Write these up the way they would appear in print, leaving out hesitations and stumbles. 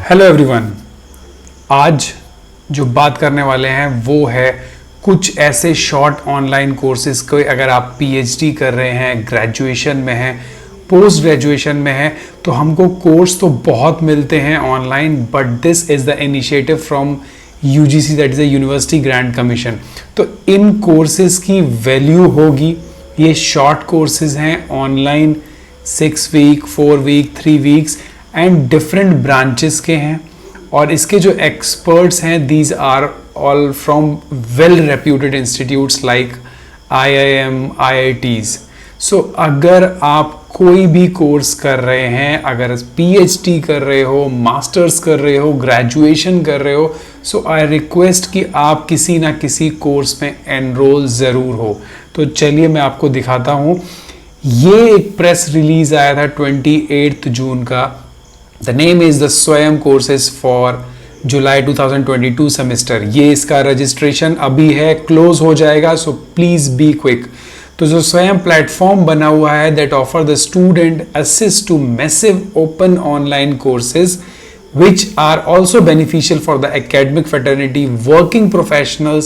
Hello everyone. आज जो बात करने वाले हैं वो है कुछ ऐसे शॉर्ट ऑनलाइन कोर्सेज को। अगर आप पीएचडी कर रहे हैं, ग्रेजुएशन में हैं, पोस्ट ग्रेजुएशन में हैं, तो हमको कोर्स तो बहुत मिलते हैं online, but this is the initiative from UGC, that is the University Grant Commission. तो इन कोर्सेज की वैल्यू होगी। ये शॉर्ट कोर्सेज हैं online, 6 week, 4 week, 3 weeks and different branches के हैं। और इसके जो एक्सपर्ट्स हैं, these are all from well reputed institutes like IIM, IITs। So अगर आप कोई भी कोर्स कर रहे हैं, अगर PhD कर रहे हो, मास्टर्स कर रहे हो, ग्रेजुएशन कर रहे हो, सो आई रिक्वेस्ट कि आप किसी ना किसी कोर्स में एनरोल ज़रूर हो। तो चलिए मैं आपको दिखाता हूँ। ये एक प्रेस रिलीज आया था 28 जून का। द नेम इज द स्वयं कोर्सेज फॉर जुलाई 2022 सेमेस्टर। ये इसका रजिस्ट्रेशन अभी है, क्लोज हो जाएगा, सो प्लीज बी क्विक। तो जो स्वयं प्लेटफॉर्म बना हुआ है that offer the student access to massive open online courses which are also beneficial for the academic fraternity, working professionals,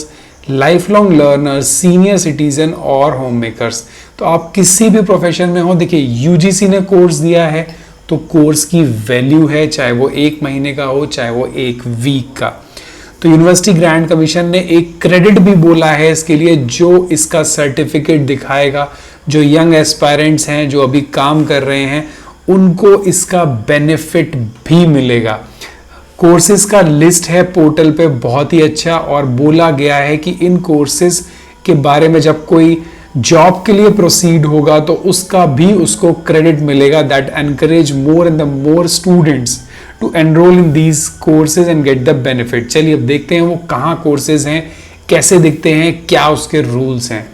lifelong learners, senior citizen और होम मेकर्स। तो आप किसी भी प्रोफेशन में हो, देखिए यूजीसी ने कोर्स दिया है तो कोर्स की वैल्यू है, चाहे वो 1 महीने का हो, चाहे वो 1 वीक का। तो यूनिवर्सिटी ग्रांट कमीशन ने एक क्रेडिट भी बोला है इसके लिए, जो इसका सर्टिफिकेट दिखाएगा। जो यंग एस्पायरेंट्स हैं, जो अभी काम कर रहे हैं, उनको इसका बेनिफिट भी मिलेगा। कोर्सेज का लिस्ट है पोर्टल पे, बहुत ही अच्छा। और बोला गया है कि इन कोर्सेज के बारे में जब कोई जॉब के लिए प्रोसीड होगा तो उसका भी उसको क्रेडिट मिलेगा। That encourage more and the more students to enrol in these courses and get the benefit. चलिए अब देखते हैं वो कहाँ कोर्सेज हैं, कैसे दिखते हैं, क्या उसके रूल्स हैं।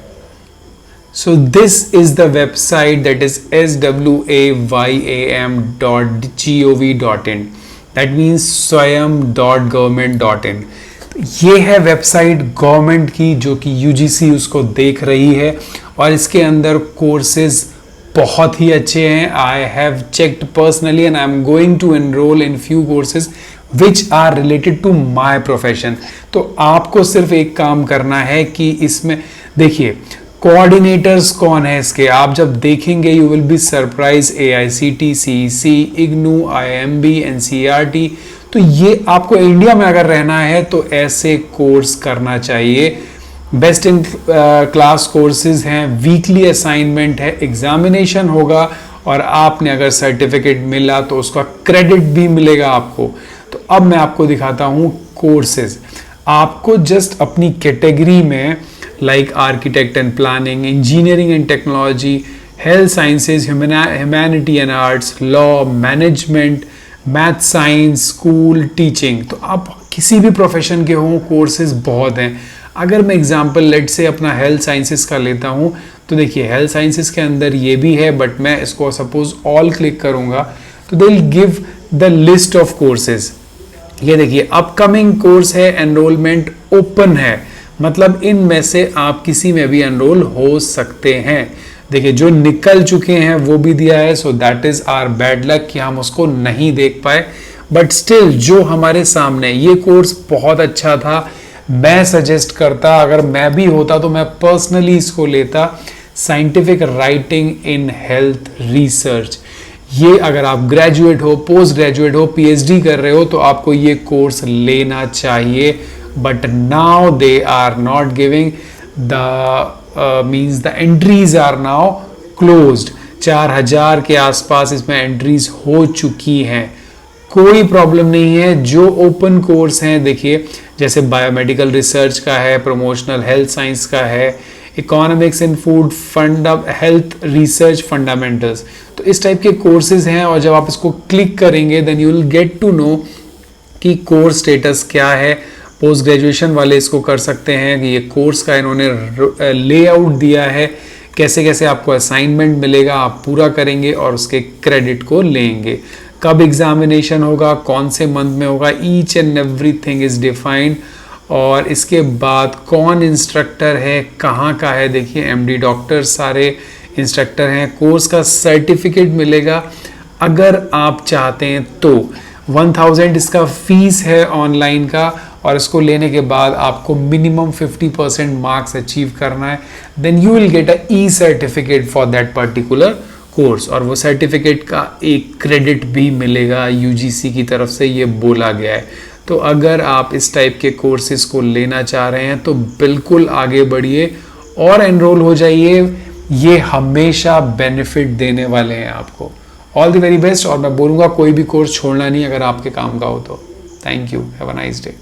So this is the website, that is swayam.gov.in, that means swayam.government.in। ये है वेबसाइट गवर्नमेंट की जो कि यूजीसी उसको देख रही है, और इसके अंदर कोर्सेज बहुत ही अच्छे हैं। I have checked personally and I am going to enrol in few courses which are related to my profession. तो आपको सिर्फ एक काम करना है कि इसमें देखिए कोऑर्डिनेटर्स कौन है इसके, आप जब देखेंगे you will be surprise. AICT, CEC, IGNOU, IIMB, NCERT। तो ये आपको इंडिया में अगर रहना है तो ऐसे कोर्स करना चाहिए। बेस्ट इन क्लास कोर्सेज हैं, वीकली असाइनमेंट है, एग्जामिनेशन होगा, और आपने अगर सर्टिफिकेट मिला तो उसका क्रेडिट भी मिलेगा आपको। तो अब मैं आपको दिखाता हूँ कोर्सेज। आपको जस्ट अपनी कैटेगरी में like architect and planning, engineering and technology, health sciences, humanity and arts, law, management, math, science, school, teaching। तो आप किसी भी प्रोफेशन के हों, कोर्सेज बहुत हैं। अगर मैं एग्जांपल लेट से अपना हेल्थ साइंसेस का लेता हूं, तो देखिए हेल्थ साइंसेस के अंदर ये भी है, बट मैं इसको सपोज ऑल क्लिक करूंगा तो they will give the list of courses. ये देखिए अपकमिंग कोर्स है, एनरोलमेंट ओपन है, मतलब इनमें से आप किसी में भी एनरोल हो सकते हैं। देखिए जो निकल चुके हैं वो भी दिया है, so that is our bad luck कि हम उसको नहीं देख पाए। बट स्टिल जो हमारे सामने, ये कोर्स बहुत अच्छा था, मैं सजेस्ट करता, अगर मैं भी होता तो मैं पर्सनली इसको लेता। Scientific writing in health research. ये अगर आप ग्रेजुएट हो, पोस्ट ग्रेजुएट हो, PhD कर रहे हो तो आपको ये कोर्स लेना चाहिए। But now they are not giving the means the entries are now closed। 4000 के आसपास इसमें एंट्रीज हो चुकी हैं। कोई प्रॉब्लम नहीं है। जो ओपन कोर्स हैं देखिए, जैसे बायोमेडिकल रिसर्च का है, प्रमोशनल हेल्थ साइंस का है, इकोनॉमिक्स इन फूड, हेल्थ रिसर्च फंडामेंटल्स। तो इस टाइप के कोर्सेज हैं, और जब आप इसको क्लिक करेंगे then you will get to know कि कोर्स स्टेटस क्या है। पोस्ट ग्रेजुएशन वाले इसको कर सकते हैं कि ये कोर्स का इन्होंने लेआउट दिया है, कैसे कैसे आपको असाइनमेंट मिलेगा, आप पूरा करेंगे और उसके क्रेडिट को लेंगे। कब एग्जामिनेशन होगा, कौन से मंथ में होगा, each and everything is defined. और इसके बाद कौन इंस्ट्रक्टर है, कहाँ का है, देखिए MD डॉक्टर सारे इंस्ट्रक्टर हैं। कोर्स का सर्टिफिकेट मिलेगा अगर आप चाहते हैं तो। 1000 इसका फीस है ऑनलाइन का, और इसको लेने के बाद आपको मिनिमम 50% मार्क्स अचीव करना है, then you will get a e certificate for that particular course, और वो सर्टिफिकेट का एक क्रेडिट भी मिलेगा यूजीसी की तरफ से, ये बोला गया है। तो अगर आप इस टाइप के कोर्सेज को लेना चाह रहे हैं तो बिल्कुल आगे बढ़िए और एनरोल हो जाइए, ये हमेशा बेनिफिट देने वाले हैं आपको। ऑल द वेरी बेस्ट, और मैं बोलूँगा कोई भी कोर्स छोड़ना नहीं अगर आपके काम का हो तो। Thank you, have a nice day.